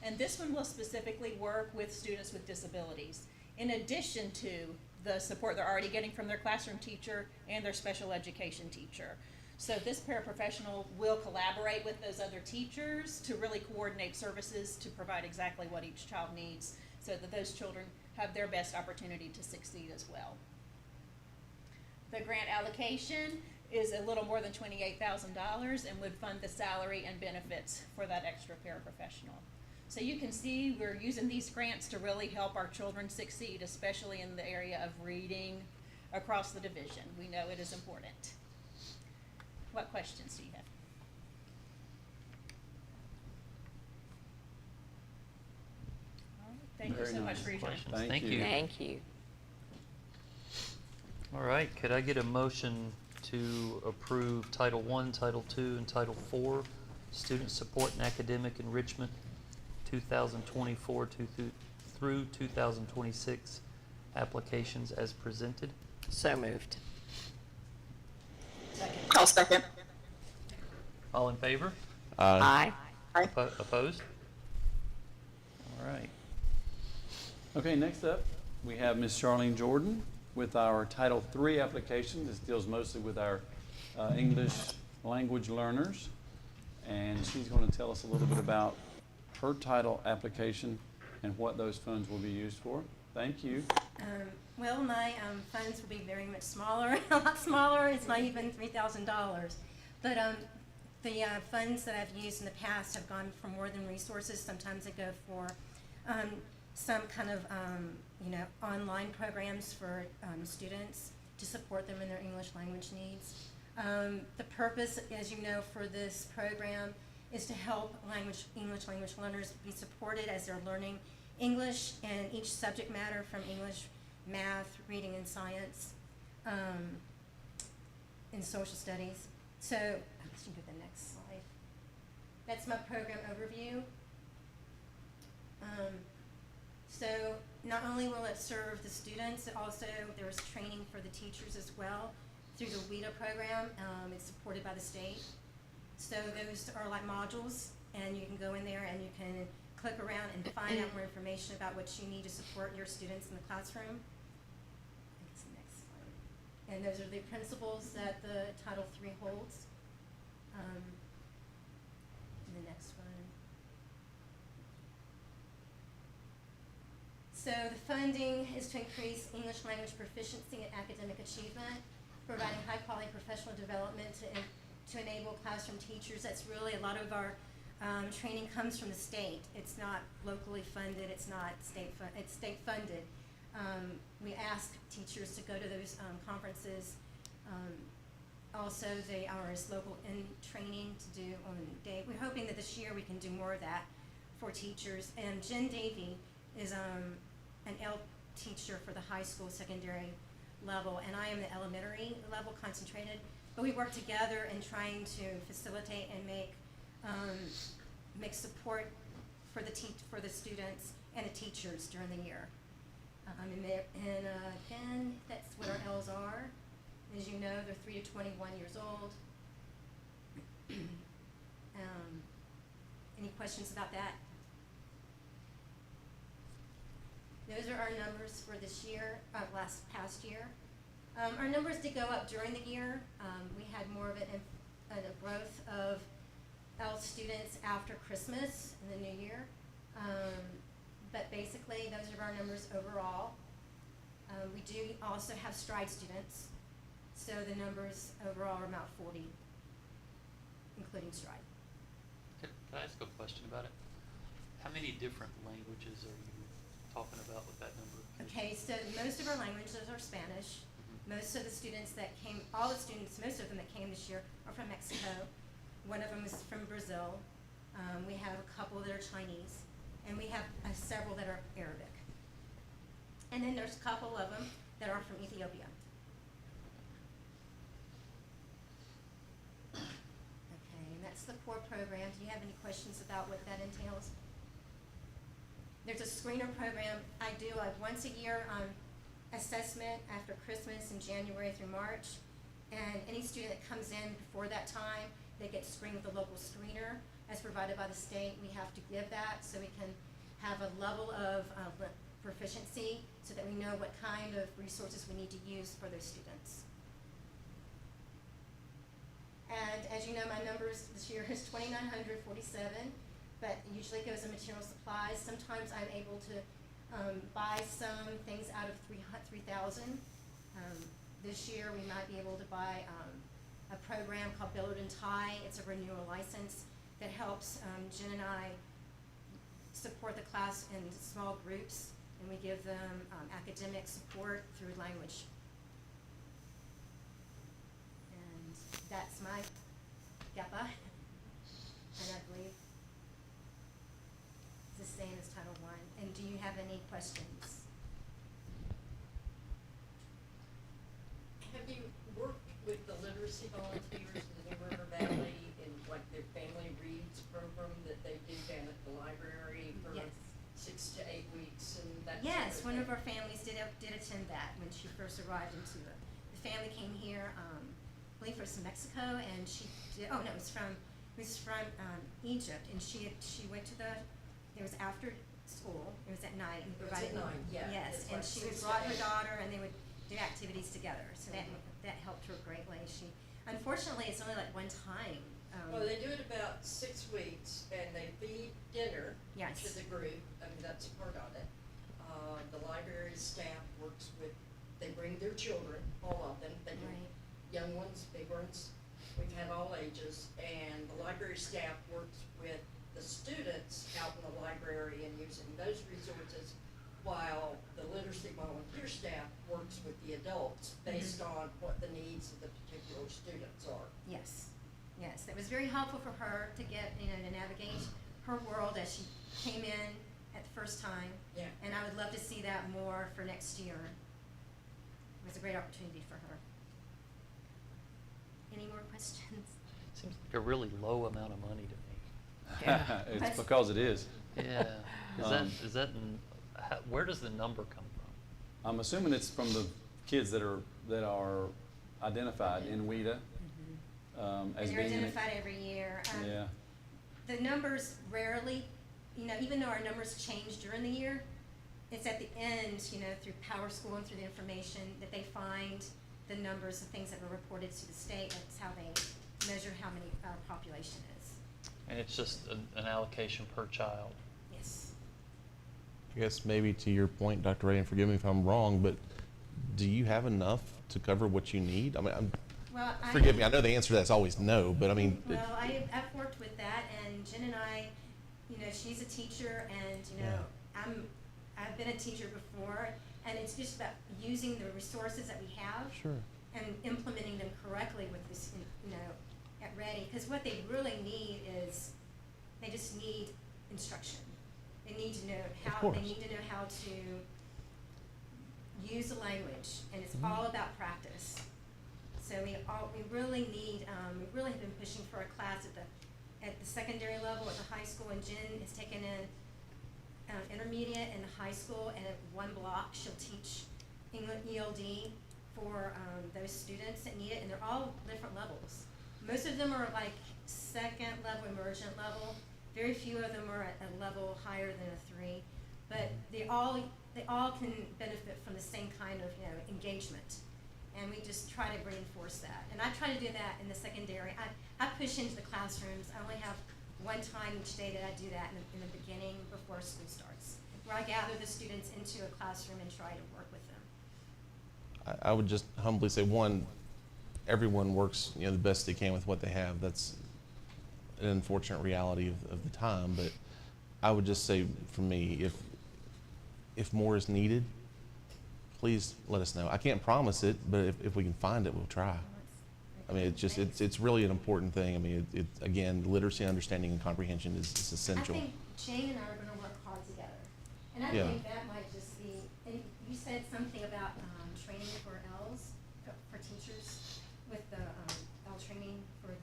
And this one will specifically work with students with disabilities, in addition to the support they're already getting from their classroom teacher and their special education teacher. So this paraprofessional will collaborate with those other teachers to really coordinate services to provide exactly what each child needs so that those children have their best opportunity to succeed as well. The grant allocation is a little more than $28,000 and would fund the salary and benefits for that extra paraprofessional. So you can see we're using these grants to really help our children succeed, especially in the area of reading across the division. We know it is important. What questions do you have? All right, thank you Very so much nice for your time. Questions? Thank you. Thank you. All right, could I get a motion to approve Title I, Title II, and Title IV, Student Support and Academic Enrichment, 2024 through 2026 applications as presented? So moved. I'll second. All in favor? Aye. Opposed? All right. Okay, next up, we have Ms. Charlene Jordan with our Title III application. This deals mostly with our English language learners. And she's going to tell us a little bit about her title application and what those funds will be used for. Thank you. Well, my funds will be very much smaller, a lot smaller. It's not even $3,000. But the funds that I've used in the past have gone for more than resources. Sometimes they go for some kind of, online programs for students to support them in their English language needs. The purpose, as you know, for this program is to help English language learners be supported as they're learning English and each subject matter from English, math, reading and science, and social studies. So, let's go to the next slide. That's my program overview. will it serve the students, also there's training for the teachers as well through the WIDA program. It's supported by the state. So those are like modules, and you can go in there and you can click around and find out more information about what you need to support your students in the classroom. I think it's the next slide. And those are the principles that the Title III holds. And the next one. So the funding is to increase English language proficiency and academic achievement, providing high-quality professional development to enable classroom teachers. That's really a lot of our training comes from the state. It's not locally funded. It's not it's state funded. We ask teachers to go to those conferences. Also, they are local in training to do on day. We're hoping that this year we can do more of that for teachers. And Jen Davey is an L teacher for the high school, secondary level, and I am the elementary level concentrated. But we work together in trying to facilitate and make support for the students and the teachers during the year. Again, that's what our L's are. As you know, they're 3 to 21 years old. Any questions about that? Those are our numbers for this year, past year. Our numbers did go up during the year. We had more of a growth of L students after Christmas and the New Year. But basically, those are our numbers overall. We do also have stride students. So the numbers overall are about 40, including stride. Can I ask a question about it? How many different languages are you talking about with that number? Okay, so most of our languages are Spanish. Most of the students that came, most of them that came this year are from Mexico. One of them is from Brazil. We have a couple that are Chinese. And we have several that are Arabic. And then there's a couple of them that are from Ethiopia. Okay, and that's the core program. Do you have any questions about what that entails? There's a screener program. I do a once a year assessment after Christmas in January through March. And any student that comes in before that time, they get screened with a local screener as provided by the state. We have to give that so we can have a level of proficiency so that we know what kind of resources we need to use for those students. And as you know, my numbers this year is 2,947, but usually it goes in material supplies. Sometimes I'm able to buy some things out of 3,000. This year we might be able to buy a program called Billard and Tie. It's a renewal license that helps Jen and I support the class in small groups, and we give them academic support through language. And that's my GAPA, and I believe it's the same as Title I. And do you have any questions? Have you worked with the literacy volunteers in the New River Valley in like their Family Reads program that they do down at the library for Yes. 6 to 8 weeks and that Yes, sort one of of our families did attend that when she first arrived into it. The family came here, I believe from Mexico, and she did, oh no, it was from Egypt, and she went to it was after school, it was at night, and It was provided. at night, yeah. Yes, It's and like she 6 to brought her 8. daughter, and they would do activities together, so that helped her greatly. Unfortunately, it's only like one time. Well, they do it about 6 weeks, and they feed dinner Yes. to the group. I mean, that's part of it. The library staff works with, they bring their children, all of them. They do Right. young ones, big ones. We've had all ages, and the library staff works with the students out in the library and using those resources, while the literacy volunteer staff works with the adults based on what the needs of the particular students are. Yes, yes, it was very helpful for her to get, to navigate her world as she came in at the first time. Yeah. And I would love to see that more for next year. It was a great opportunity for her. Any more questions? Seems like a really low amount of money to me. Yeah. It's because it is. Yeah. Is that where does the number come from? I'm assuming it's from the kids that are identified in WIDA And as they're being in it. identified every year. Yeah, The numbers rarely, even though our numbers change during the year, it's at the end, through Power School and through the information that they find the numbers of things that were reported to the state. That's how they measure how many our population is. And it's just an allocation per child. Yes. I guess maybe to your point, Dr. Ray, and forgive me if I'm wrong, but do you have enough to cover what you need? I mean, Well, forgive me, I know the answer to that's always no, but I mean, Well, I've worked with that, and Jen and I, she's a teacher, and, Yeah. I've been a teacher before, and it's just about using the resources that we have sure. and implementing them correctly with this, at Ready, because what they really need is, they just need instruction. They need to know course. how to use the language, and it's Mhm. all about practice. So we really need, we really have been pushing for a class at the secondary level, at the high school, and Jen has taken in intermediate and high school, and at one block, she'll teach English ELD for those students that need it, and they're all different levels. Most of them are like second level, emergent level. Very few of them are at a level higher than a 3, but they all can benefit from the same kind of engagement. And we just try to reinforce that. And I try to do that in the secondary. I push into the classrooms. I only have one time each day that I do that in the beginning before school starts, where I gather the students into a classroom and try to work with them. I would just humbly say, one, everyone works, the best they can with what they have. That's an unfortunate reality of the time, but I would just say, for me, if more is needed, please let us know. I can't promise it, but if we can find it, we'll try. I mean, it's really an important thing. I mean, again, literacy, understanding, and comprehension is essential. I think Jane and I are going to work hard together. And I Yeah. think that might just be, and you said something about training for L's, for teachers, with the L training for the.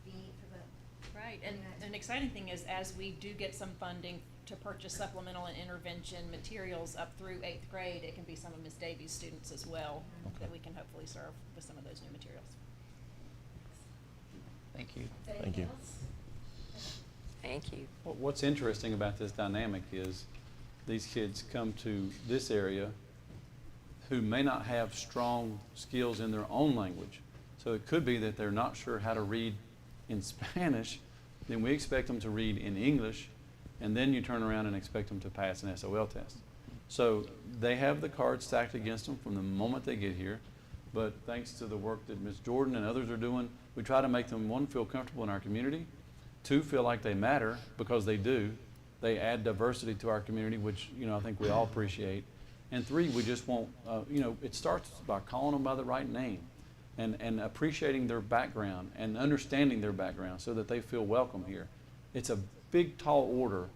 Right, and an exciting thing is, as we do get some funding to purchase supplemental and intervention materials up through 8th grade, it can be some of Ms. Davies' students as well, that we can hopefully serve with some of those new materials. Thank you. Thank you. Thank you. What's interesting about this dynamic is these kids come to this area who may not have strong skills in their own language. So it could be that they're not sure how to read in Spanish, then we expect them to read in English, and then you turn around and expect them to pass an SOL test. So they have the cards stacked against them from the moment they get here, but thanks to the work that Ms. Jordan and others are doing, we try to make them, one, feel comfortable in our community, two, feel like they matter, because they do. They add diversity to our community, which, I think we all appreciate. And three, we just want, it starts by calling them by the right name and appreciating their background and understanding their background so that they feel welcome here. It's a big, tall order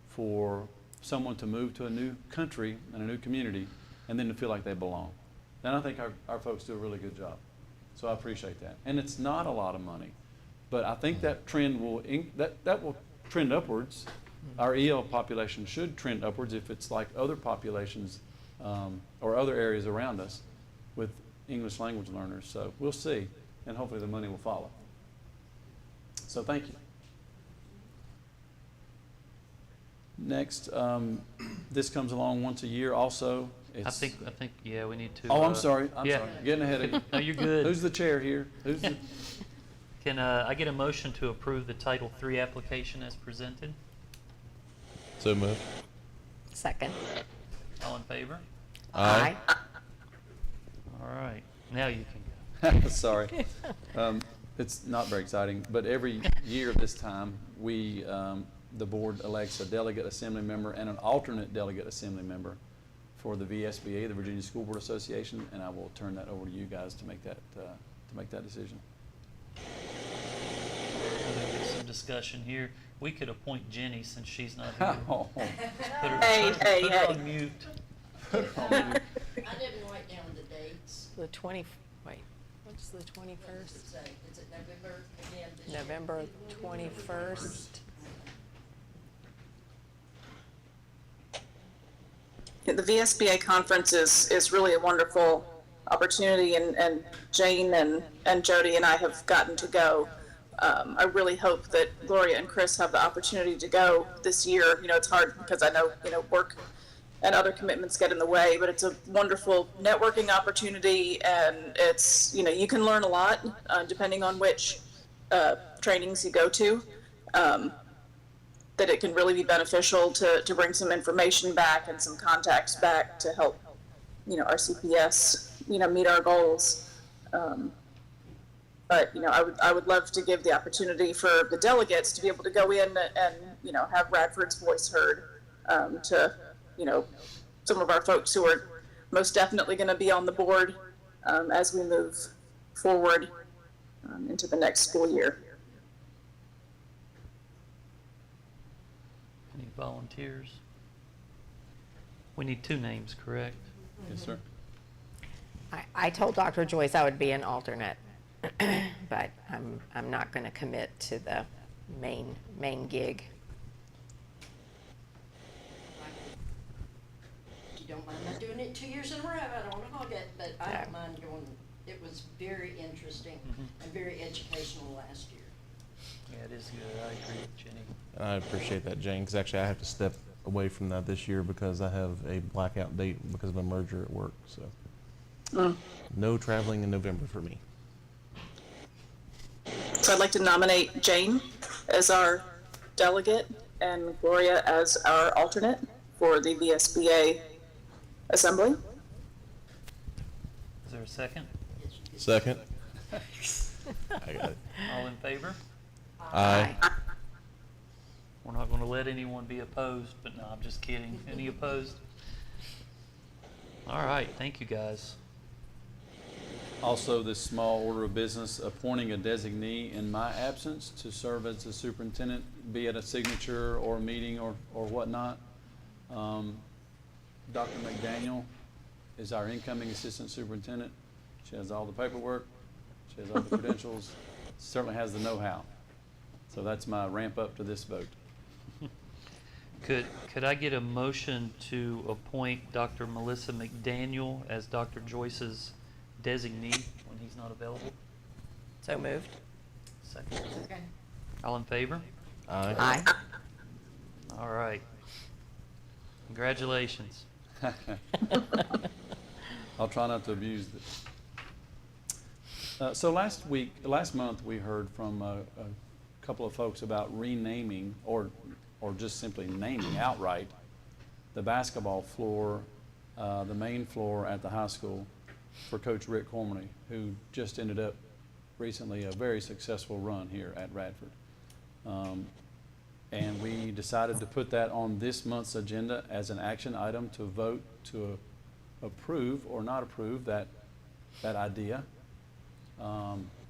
for someone to move to a new country and a new community and then to feel like they belong. And I think our folks do a really good job. So I appreciate that. And it's not a lot of money, but I think that trend will, that will trend upwards. Our EL population should trend upwards if it's like other populations or other areas around us with English language learners. So we'll see, and hopefully the money will follow. So thank you. Next, this comes along once a year also. I think, yeah, we need to. Oh, I'm sorry. yeah. Sorry. Getting ahead of you. No, you're good. Who's the chair here? Can I get a motion to approve the Title III application as presented? So moved. Second. All in favor? Aye. All right, now you can go. Sorry. It's not very exciting, but every year this time, we, the board elects a delegate assembly member and an alternate delegate assembly member for the VSBA, the Virginia School Board Association, and I will turn that over to you guys to make that decision. There'll be some discussion here. We could appoint Jenny since she's not here. Oh. Put her, Hey, put hey, her hey. on mute. I didn't write down the dates. What's the 21st? Is it November again? this year? November 21st. the VSBA conference is really a wonderful opportunity, and Jane and Jody and I have gotten to go. I really hope that Gloria and Chris have the opportunity to go this year. It's hard because I know, work and other commitments get in the way, but it's a wonderful networking opportunity, and it's, you can learn a lot depending on which trainings you go to. That it can really be beneficial to bring some information back and some contacts back to help, RCPS, meet our goals. But, I would love to give the opportunity for the delegates to be able to go in and, have Radford's voice heard, to, some of our folks who are most definitely going to be on the board as we move forward into the next school year. Any volunteers? We need 2 names, correct? Yes, sir. I told Dr. Joyce I would be an alternate, but I'm not going to commit to the main gig. If you don't mind not doing it 2 years in a row, I don't want to hog it, but I don't mind doing, it was very interesting and very educational last year. Yeah, it is good. I agree with Jenny. And I appreciate that, Jane, because actually I have to step away from that this year because I have a blackout date because of a merger at work. So no traveling in November for me. So I'd like to nominate Jane as our delegate and Gloria as our alternate for the VSBA assembly. Is there a second? Second. I got it. All in favor? Aye. We're not going to let anyone be opposed, but no, I'm just kidding. Any opposed? All right, thank you, guys. Also, this small order of business, appointing a designee in my absence to serve as the superintendent, be it a signature or a meeting or whatnot. Dr. McDaniel is our incoming assistant superintendent. She has all the paperwork, she has all the credentials, certainly has the know-how. So that's my ramp up to this vote. Could I get a motion to appoint Dr. Melissa McDaniel as Dr. Joyce's designee when he's not available? So moved. Second. Okay. All in favor? Aye. All right. Congratulations. I'll try not to abuse it. So last month, we heard from a couple of folks about renaming or just simply naming outright the basketball floor, the main floor at the high school for Coach Rick Cormany, who just ended up recently a very successful run here at Radford. And we decided to put that on this month's agenda as an action item to vote to approve or not approve that idea.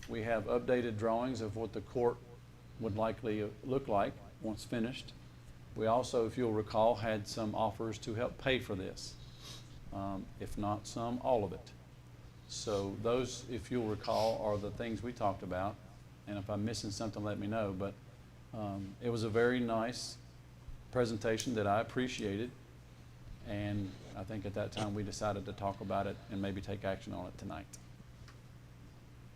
We have updated drawings of what the court would likely look like once finished. We also, if you'll recall, had some offers to help pay for this. If not some, all of it. So those, if you'll recall, are the things we talked about. And if I'm missing something, let me know. But it was a very nice presentation that I appreciated. And I think at that time we decided to talk about it and maybe take action on it tonight.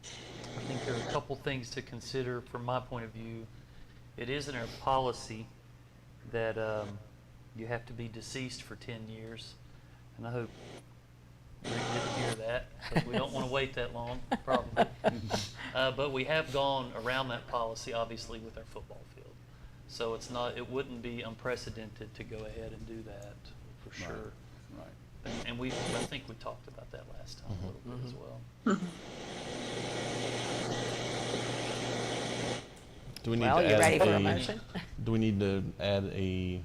I think there are a couple things to consider from my point of view. It is in our policy that you have to be deceased for 10 years. And I hope we didn't hear that, because we don't want to wait that long, probably. But we have gone around that policy, obviously, with our football field. So it wouldn't be unprecedented to go ahead and do that, for sure. Right. And I think we talked about that last time a little bit as well. Do we need Well, to you add ready for a motion? Do we need to add a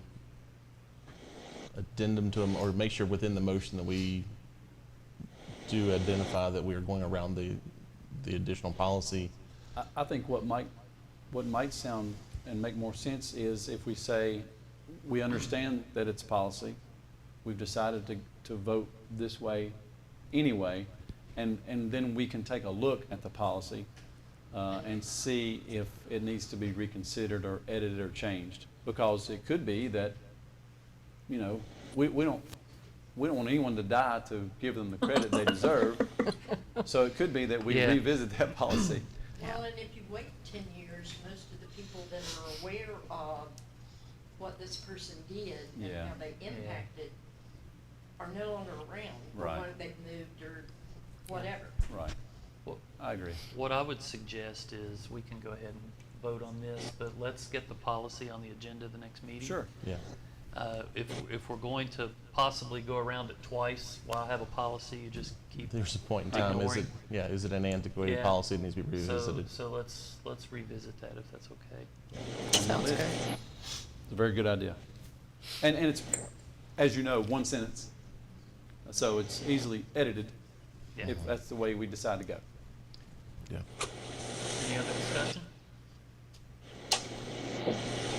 addendum to them, or make sure within the motion that we do identify that we are going around the additional policy? I think what might sound and make more sense is if we say, we understand that it's policy, we've decided to vote this way anyway, and then we can take a look at the policy and see if it needs to be reconsidered or edited or changed. Because it could be that, we we don't want anyone to die to give them the credit they deserve. So it could be that we Yeah. revisit that policy. Well, and if you wait 10 years, most of the people that are aware of what this person did and Yeah. how they impacted are no longer around. Right. Or whether they've moved or whatever. Right. Well, I agree. what I would suggest is we can go ahead and vote on this, but let's get the policy on the agenda the next meeting. Sure. Yeah. If we're going to possibly go around it twice, while I have a policy, you just keep. There's a point in time, is it, ignoring. is it an antiquated Yeah. policy that needs to be So, revisited? so let's revisit that if that's okay. Sounds good. It's a very good idea. And it's, as you know, one sentence. So it's easily edited Yeah. if that's the way we decide to go. Yeah. Any other discussion?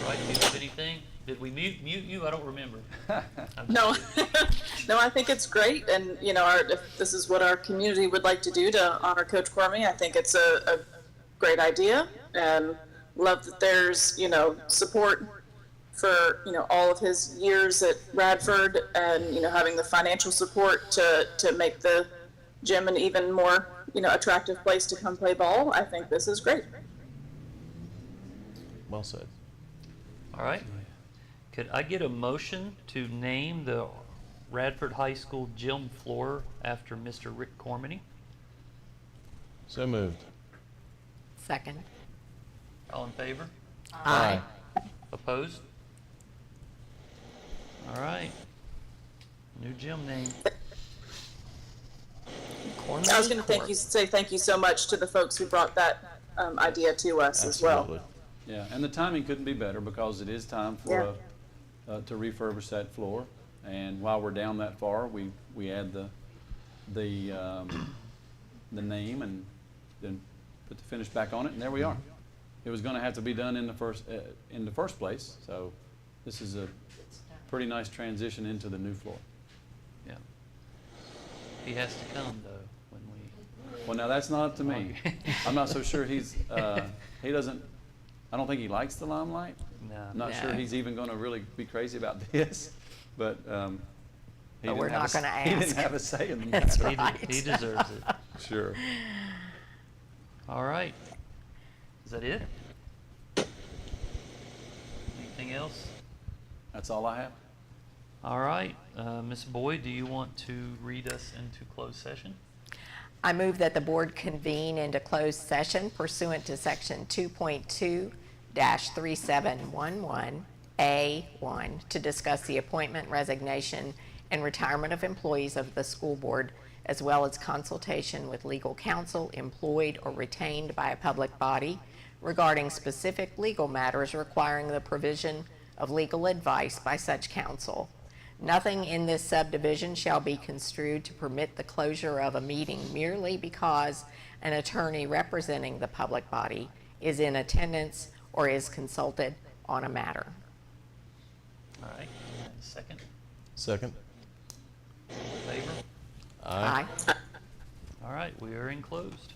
Right, do you have anything? Did we mute you? I don't remember. I'm No, just- no, I think it's great, and you know, if this is what our community would like to do to honor Coach Cormy, I think it's a great idea, and love that there's support for all of his years at Radford, and having the financial support to make the gym an even more attractive place to come play ball. I think this is great. Well said. All right. Could I get a motion to name the Radford High School gym floor after Mr. Rick Cormany? So moved. Second. All in favor? Aye. Opposed? All right. New gym name. I was going to say thank you so much to the folks who brought that idea to us as well. Absolutely. Yeah, and the timing couldn't be better because it is time for to refurbish that floor. And while we're down that far, we add the name and then put the finish back on it, and there we are. It was going to have to be done in the first place, so this is a pretty nice transition into the new floor. Yeah. He has to come though when we. Well, now that's not up to me. I'm not so sure he doesn't. I don't think he likes the limelight. No. I'm not sure No. he's even going to really be crazy about this, but But we're not gonna He didn't ask. have a say in the That's matter. right. He deserves it. Sure. All right. Is that it? Anything else? That's all I have. All right. Ms. Boyd, do you want to read us into closed session? I move that the board convene into closed session pursuant to section 2.2-3711A1 to discuss the appointment, resignation, and retirement of employees of the school board, as well as consultation with legal counsel employed or retained by a public body regarding specific legal matters requiring the provision of legal advice by such counsel. Nothing in this subdivision shall be construed to permit the closure of a meeting merely because an attorney representing the public body is in attendance or is consulted on a matter. All right. And second. Second. All in favor? Aye. All right. We are in closed.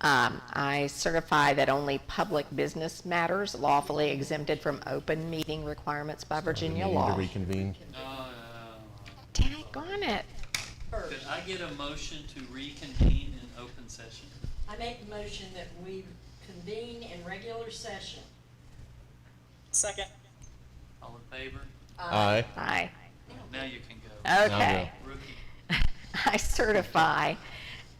I certify that only public business matters lawfully exempted from open meeting requirements by Virginia Meeting to law. reconvene. Daggone it. Could I get a motion to reconvene in open session? I make the motion that we convene in regular session. Second. All in favor? Aye. Aye. Now you can go. Okay. Rookie. I certify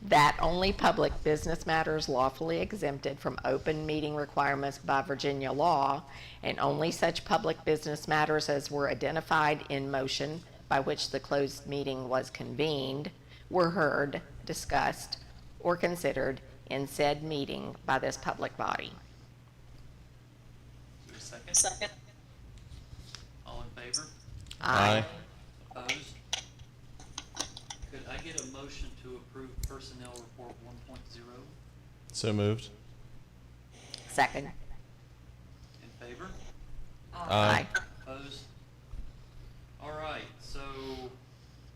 that only public business matters lawfully exempted from open meeting requirements by Virginia law, and only such public business matters as were identified in motion by which the closed meeting was convened, were heard, discussed, or considered in said meeting by this public body. Is there a second? Second. All in favor? Aye. Opposed? Could I get a motion to approve personnel report 1.0? So moved. Second. In favor? Aye. Opposed? All right, so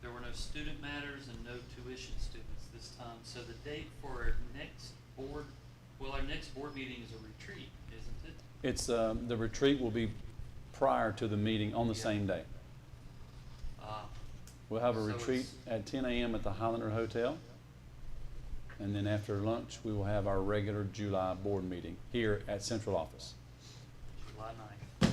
there were no student matters and no tuition students this time. So the date for our next board, well, our next board meeting is a retreat, isn't it? It's, the retreat will be prior to the meeting on the same day. We'll have a So retreat at 10 a.m. at the Highlander Hotel. And then after lunch, we will have our regular July board meeting here at Central Office July 9th.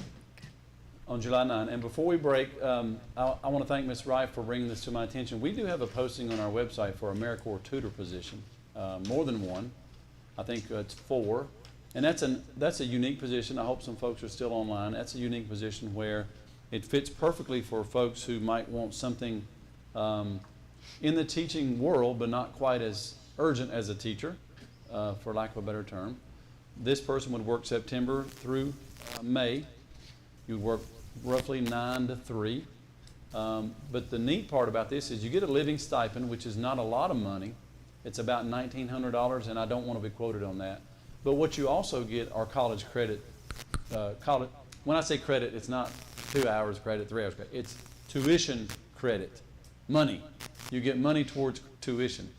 on July 9. And before we break, I want to thank Ms. Rife for bringing this to my attention. We do have a posting on our website for AmeriCorps tutor position, more than one. I think it's 4. And that's a unique position. I hope some folks are still online. That's a unique position where it fits perfectly for folks who might want something in the teaching world, but not quite as urgent as a teacher, for lack of a better term. This person would work September through May. You would work roughly 9 to 3. But the neat part about this is you get a living stipend, which is not a lot of money. It's about $1,900, and I don't want to be quoted on that. But what you also get are college credit. When I say credit, it's not 2 hours credit, 3 hours credit. It's tuition credit, money. You get money towards tuition.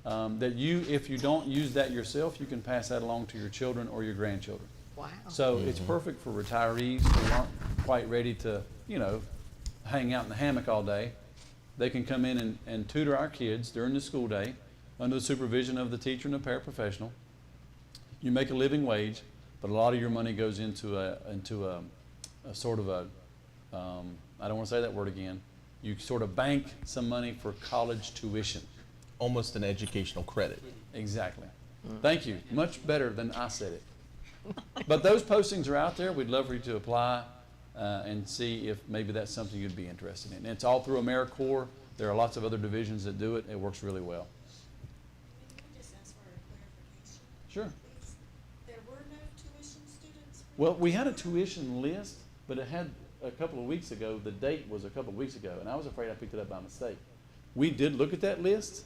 That you, if you don't use that yourself, you can pass that along to your children or your grandchildren. Wow. So it's perfect for retirees who aren't quite ready to, hang out in the hammock all day. They can come in and tutor our kids during the school day under the supervision of the teacher and the paraprofessional. You make a living wage, but a lot of your money goes into a sort of a, I don't want to say that word again. You sort of bank some money for college tuition. Almost an educational credit. Exactly. Thank you. Much better than I said it. But those postings are out there. We'd love for you to apply and see if maybe that's something you'd be interested in. It's all through AmeriCorps. There are lots of other divisions that do it. It works really well. Can we just ask for a clarification? Sure. Please? There were no tuition students? Well, we had a tuition list, but it had a couple of weeks ago. The date was a couple of weeks ago, and I was afraid I picked it up by mistake. We did look at that list.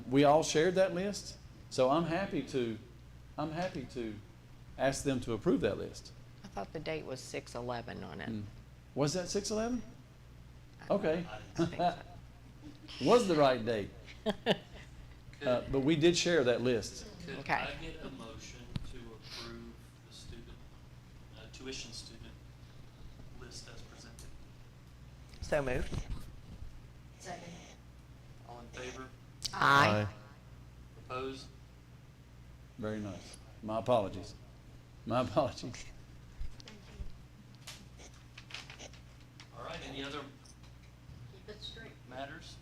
We all shared that list, so I'm happy to ask them to approve that list. I thought the date was 6/11 on it. Was that 6/11? Okay. I didn't think so. Was the right date. But we did share that list. Could Okay. I get a motion to approve the student, tuition student list as presented? So moved. Second. All in favor? Aye. Opposed? Very nice. My apologies. My apologies. All right, any other Keep it straight. matters?